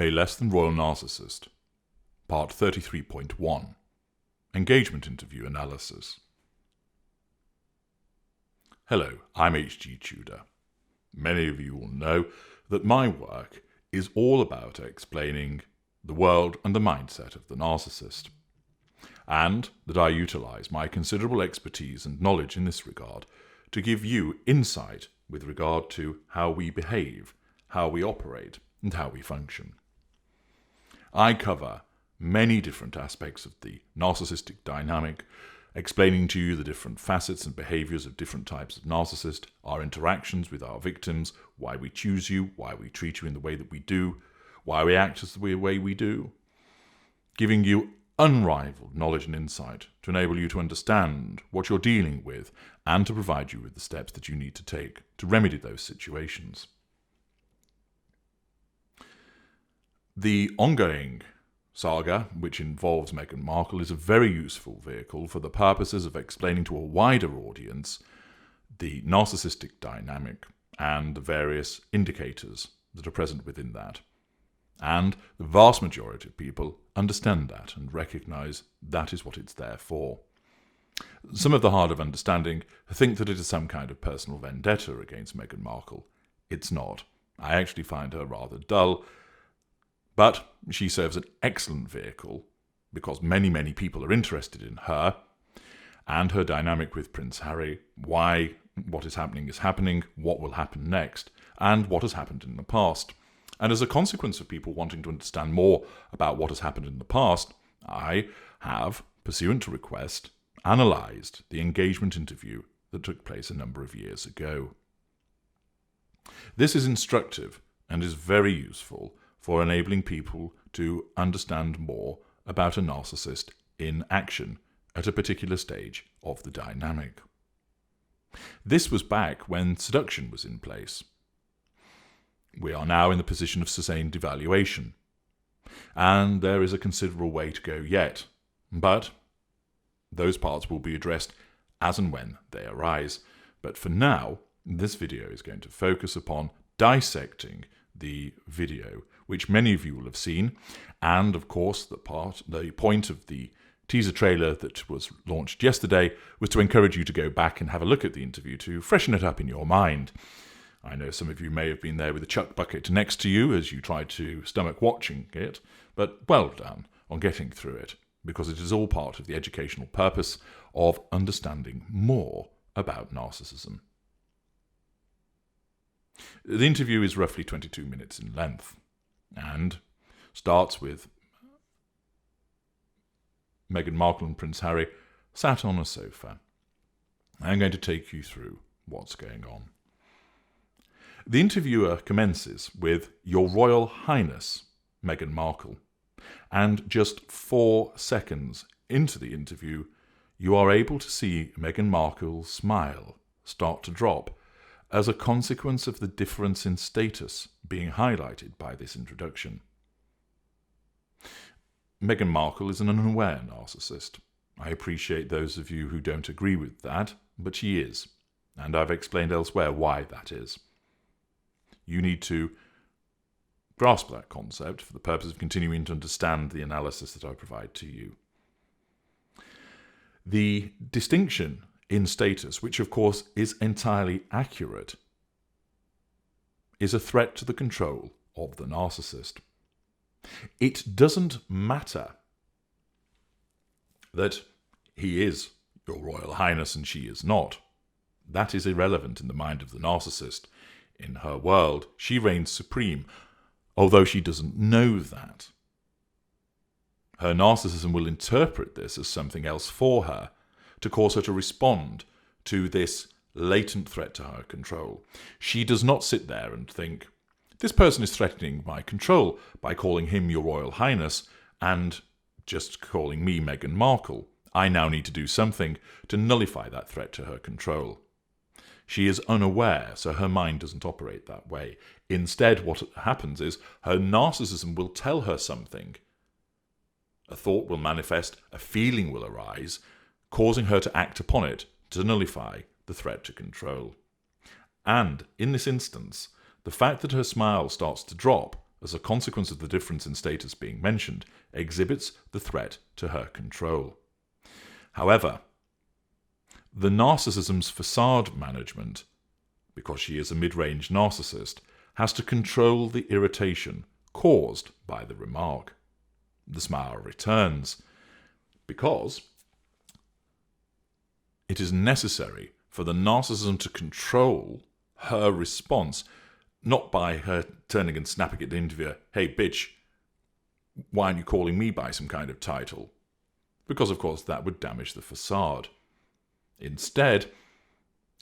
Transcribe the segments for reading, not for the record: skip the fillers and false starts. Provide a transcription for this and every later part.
A Less Than Royal Narcissist, Part 33.1, Engagement Interview Analysis. Hello, I'm H.G. Tudor. Many of you will know that my work is all about explaining the world and the mindset of the narcissist, and that I utilize my considerable expertise and knowledge in this regard to give you insight with regard to how we behave, how we operate, and how we function. I cover many different aspects of the narcissistic dynamic, explaining to you the different facets and behaviors of different types of narcissist, our interactions with our victims, why we choose you, why we treat you in the way that we do, why we act as the way we do, giving you unrivaled knowledge and insight to enable you to understand what you're dealing with and to provide you with the steps that you need to take to remedy those situations. The ongoing saga, which involves Meghan Markle, is a very useful vehicle for the purposes of explaining to a wider audience the narcissistic dynamic and the various indicators that are present within that. And the vast majority of people understand that and recognize that is what it's there for. Some of the hard of understanding think that it is some kind of personal vendetta against Meghan Markle. It's not. I actually find her rather dull, but she serves an excellent vehicle because many people are interested in her and her dynamic with Prince Harry, why what is happening, what will happen next, and what has happened in the past. And as a consequence of people wanting to understand more about what has happened in the past, I have, pursuant to request, analysed the engagement interview that took place a number of years ago. This is instructive and is very useful for enabling people to understand more about a narcissist in action at a particular stage of the dynamic. This was back when seduction was in place. We are now in the position of sustained devaluation, and there is a considerable way to go yet, but those parts will be addressed as and when they arise. But for now, this video is going to focus upon dissecting the video, which many of you will have seen, and of course the point of the teaser trailer that was launched yesterday was to encourage you to go back and have a look at the interview to freshen it up in your mind. I know some of you may have been there with a chuck bucket next to you as you tried to stomach watching it, but well done on getting through it, because it is all part of the educational purpose of understanding more about narcissism. The interview is roughly 22 minutes in length and starts with Meghan Markle and Prince Harry sat on a sofa. I'm going to take you through what's going on. The interviewer commences with Your Royal Highness, Meghan Markle, and just 4 seconds into the interview, you are able to see Meghan Markle's smile start to drop as a consequence of the difference in status being highlighted by this introduction. Meghan Markle is an unaware narcissist. I appreciate those of you who don't agree with that, but she is, and I've explained elsewhere why that is. You need to grasp that concept for the purpose of continuing to understand the analysis that I provide to you. The distinction in status, which of course is entirely accurate, is a threat to the control of the narcissist. It doesn't matter that he is Your Royal Highness and she is not. That is irrelevant in the mind of the narcissist. In her world, she reigns supreme, although she doesn't know that. Her narcissism will interpret this as something else for her, to cause her to respond to this latent threat to her control. She does not sit there and think, this person is threatening my control by calling him Your Royal Highness and just calling me Meghan Markle. I now need to do something to nullify that threat to her control. She is unaware, so her mind doesn't operate that way. Instead, what happens is her narcissism will tell her something. A thought will manifest, a feeling will arise, causing her to act upon it to nullify the threat to control. And in this instance, the fact that her smile starts to drop as a consequence of the difference in status being mentioned, exhibits the threat to her control. However, the narcissism's facade management, because she is a mid-range narcissist, has to control the irritation caused by the remark. The smile returns because it is necessary for the narcissism to control her response, not by her turning and snapping at the interviewer, "Hey, bitch, why aren't you calling me by some kind of title?" Because, of course, that would damage the facade. Instead,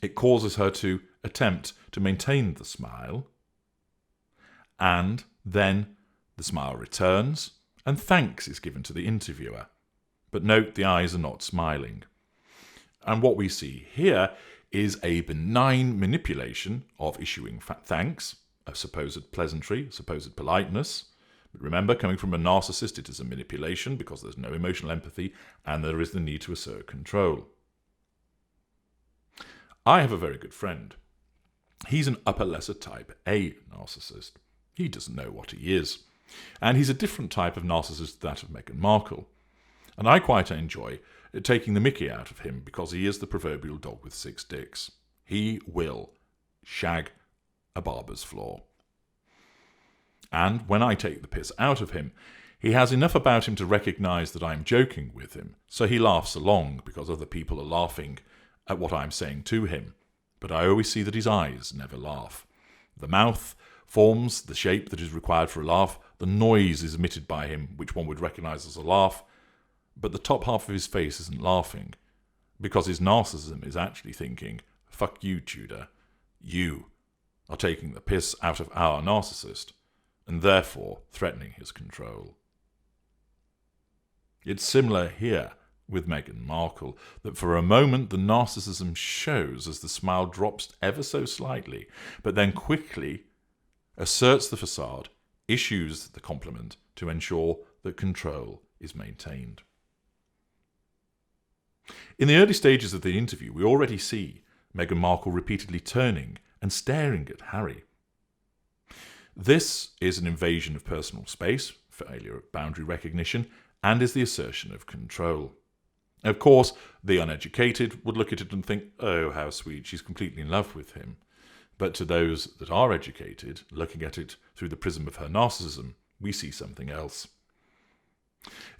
it causes her to attempt to maintain the smile, and then the smile returns, and thanks is given to the interviewer. But note, the eyes are not smiling. And what we see here is a benign manipulation of issuing thanks, a supposed pleasantry, supposed politeness. But remember, coming from a narcissist, it is a manipulation because there's no emotional empathy and there is the need to assert control. I have a very good friend. He's an upper lesser type A narcissist. He doesn't know what he is. And he's a different type of narcissist to that of Meghan Markle. And I quite enjoy taking the mickey out of him because he is the proverbial dog with 6 dicks. He will shag a barber's floor. And when I take the piss out of him, he has enough about him to recognise that I'm joking with him, so he laughs along because other people are laughing at what I'm saying to him. But I always see that his eyes never laugh. The mouth forms the shape that is required for a laugh. The noise is emitted by him, which one would recognise as a laugh. But the top half of his face isn't laughing, because his narcissism is actually thinking, "Fuck you, Tudor. You are taking the piss out of our narcissist, and therefore threatening his control." It's similar here with Meghan Markle, that for a moment the narcissism shows as the smile drops ever so slightly, but then quickly asserts the facade, issues the compliment to ensure that control is maintained. In the early stages of the interview, we already see Meghan Markle repeatedly turning and staring at Harry. This is an invasion of personal space, failure of boundary recognition, and is the assertion of control. Of course, the uneducated would look at it and think, "Oh, how sweet, she's completely in love with him." But to those that are educated, looking at it through the prism of her narcissism, we see something else.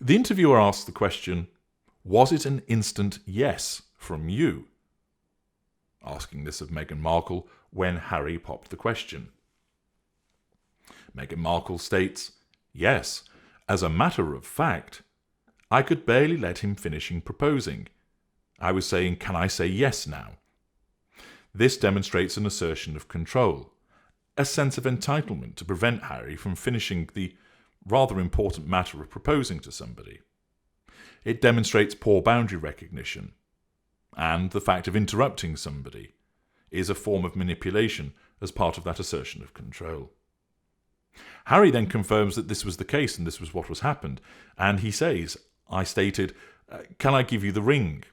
The interviewer asks the question, "Was it an instant yes from you?" Asking this of Meghan Markle when Harry popped the question. Meghan Markle states, "Yes, as a matter of fact, I could barely let him finishing proposing. I was saying, 'Can I say yes now?' This demonstrates an assertion of control, a sense of entitlement to prevent Harry from finishing the rather important matter of proposing to somebody. It demonstrates poor boundary recognition, and the fact of interrupting somebody is a form of manipulation as part of that assertion of control." Harry then confirms that this was the case and this was what was happened, and he says, "I stated, 'Can I give you the ring?'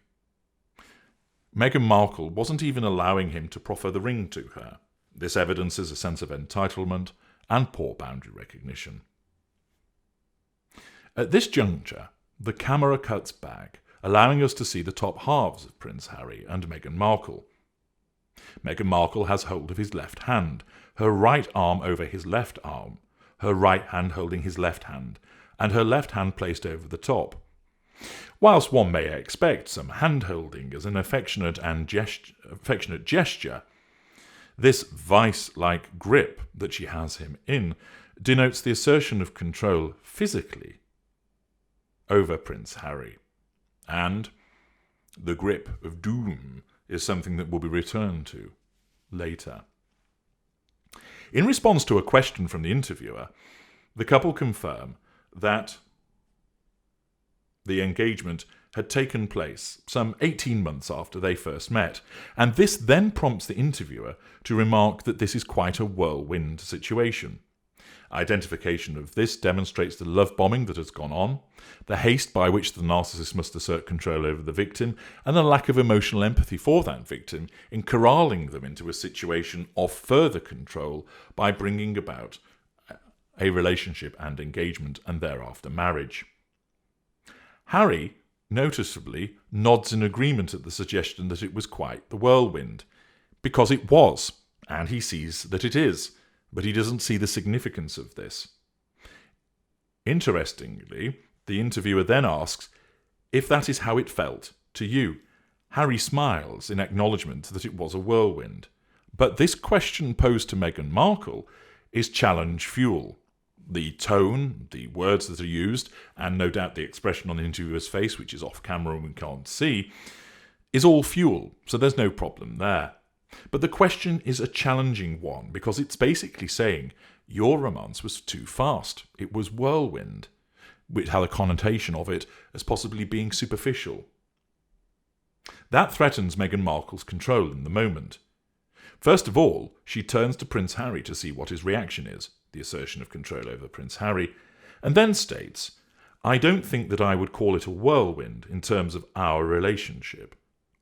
Meghan Markle wasn't even allowing him to proffer the ring to her. This evidences a sense of entitlement and poor boundary recognition. At this juncture, the camera cuts back, allowing us to see the top halves of Prince Harry and Meghan Markle. Meghan Markle has hold of his left hand, her right arm over his left arm, her right hand holding his left hand, and her left hand placed over the top. Whilst one may expect some hand-holding as an affectionate gesture, this vice-like grip that she has him in denotes the assertion of control physically over Prince Harry. And the grip of doom is something that will be returned to later. In response to a question from the interviewer, the couple confirm that the engagement had taken place some 18 months after they first met, and this then prompts the interviewer to remark that this is quite a whirlwind situation. Identification of this demonstrates the love bombing that has gone on, the haste by which the narcissist must assert control over the victim, and the lack of emotional empathy for that victim in corralling them into a situation of further control by bringing about a relationship and engagement, and thereafter marriage. Harry noticeably nods in agreement at the suggestion that it was quite the whirlwind, because it was, and he sees that it is, but he doesn't see the significance of this. Interestingly, the interviewer then asks if that is how it felt to you. Harry smiles in acknowledgement that it was a whirlwind. But this question posed to Meghan Markle is challenge fuel. The tone, the words that are used, and no doubt the expression on the interviewer's face, which is off camera and we can't see, is all fuel, so there's no problem there. But the question is a challenging one, because it's basically saying your romance was too fast. It was whirlwind, which had a connotation of it as possibly being superficial. That threatens Meghan Markle's control in the moment. First of all, she turns to Prince Harry to see what his reaction is, the assertion of control over Prince Harry, and then states, "I don't think that I would call it a whirlwind in terms of our relationship.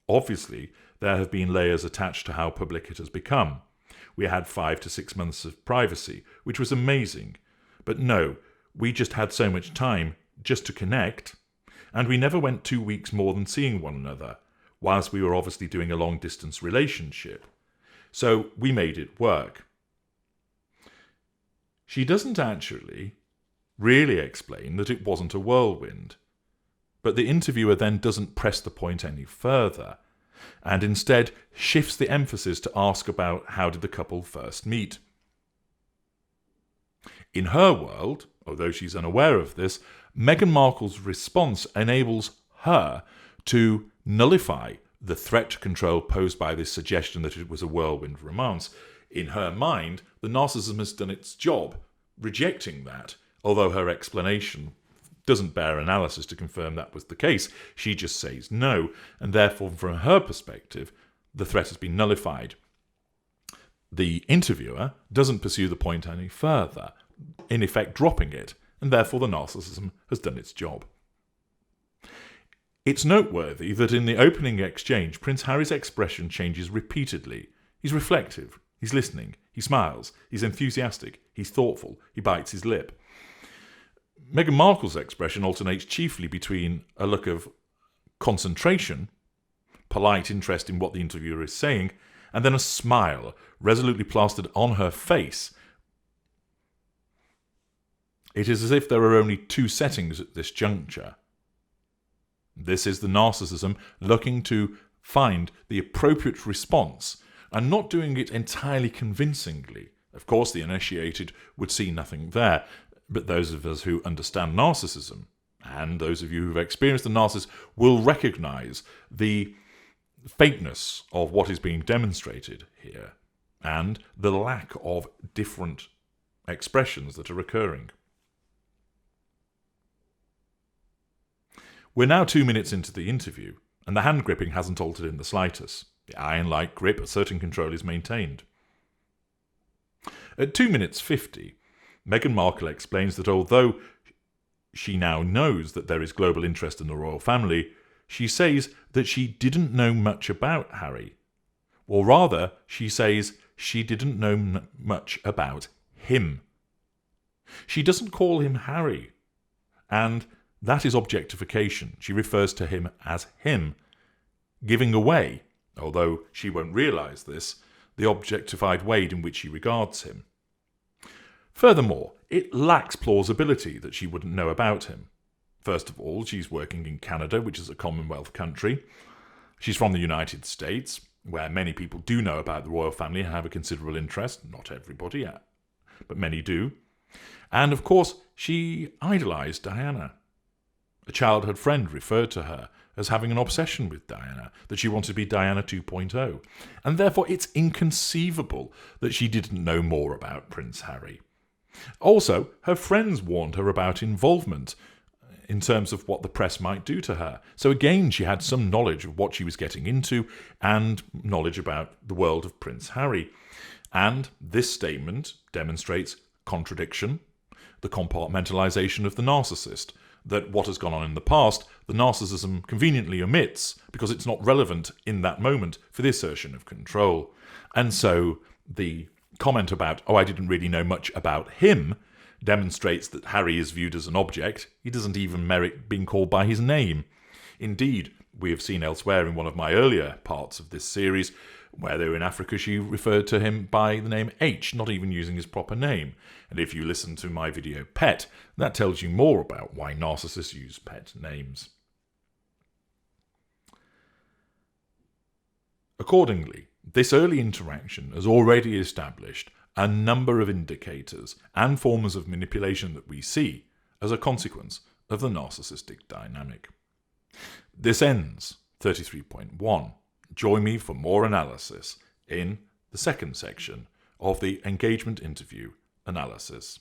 Obviously, there have been layers attached to how public it has become. We had 5 to 6 months of privacy, which was amazing. But no, we just had so much time just to connect, and we never went 2 weeks more than seeing one another, whilst we were obviously doing a long-distance relationship. So we made it work." She doesn't actually really explain that it wasn't a whirlwind. But the interviewer then doesn't press the point any further, and instead shifts the emphasis to ask about how did the couple first meet. In her world, although she's unaware of this, Meghan Markle's response enables her to nullify the threat to control posed by this suggestion that it was a whirlwind romance. In her mind, the narcissism has done its job, rejecting that, although her explanation doesn't bear analysis to confirm that was the case. She just says no, and therefore, from her perspective, the threat has been nullified. The interviewer doesn't pursue the point any further, in effect dropping it, and therefore the narcissism has done its job. It's noteworthy that in the opening exchange, Prince Harry's expression changes repeatedly. He's reflective, he's listening, he smiles, he's enthusiastic, he's thoughtful, he bites his lip. Meghan Markle's expression alternates chiefly between a look of concentration, polite interest in what the interviewer is saying, and then a smile resolutely plastered on her face. It is as if there are only 2 settings at this juncture. This is the narcissism looking to find the appropriate response and not doing it entirely convincingly. Of course, the initiated would see nothing there, but those of us who understand narcissism, and those of you who've experienced the narcissist, will recognize the fakeness of what is being demonstrated here and the lack of different expressions that are occurring. We're now 2 minutes into the interview, and the hand gripping hasn't altered in the slightest. The iron-like grip, a certain control is maintained. At 2 minutes 50, Meghan Markle explains that although she now knows that there is global interest in the royal family, she says that she didn't know much about Harry. Or rather, she says she didn't know much about him. She doesn't call him Harry, and that is objectification. She refers to him as him, giving away, although she won't realise this, the objectified way in which she regards him. Furthermore, it lacks plausibility that she wouldn't know about him. First of all, she's working in Canada, which is a Commonwealth country. She's from the United States, where many people do know about the royal family and have a considerable interest. Not everybody, but many do. And of course, she idolised Diana. A childhood friend referred to her as having an obsession with Diana, that she wanted to be Diana 2.0. And therefore, it's inconceivable that she didn't know more about Prince Harry. Also, her friends warned her about involvement in terms of what the press might do to her. So again, she had some knowledge of what she was getting into and knowledge about the world of Prince Harry. And this statement demonstrates contradiction, the compartmentalization of the narcissist, that what has gone on in the past, the narcissism conveniently omits because it's not relevant in that moment for the assertion of control. And so the comment about, I didn't really know much about him, demonstrates that Harry is viewed as an object. He doesn't even merit being called by his name. Indeed, we have seen elsewhere in one of my earlier parts of this series, where they were in Africa, she referred to him by the name H, not even using his proper name. And if you listen to my video Pet, that tells you more about why narcissists use pet names. Accordingly, this early interaction has already established a number of indicators and forms of manipulation that we see as a consequence of the narcissistic dynamic. This ends 33.1. Join me for more analysis in the second section of the engagement interview analysis.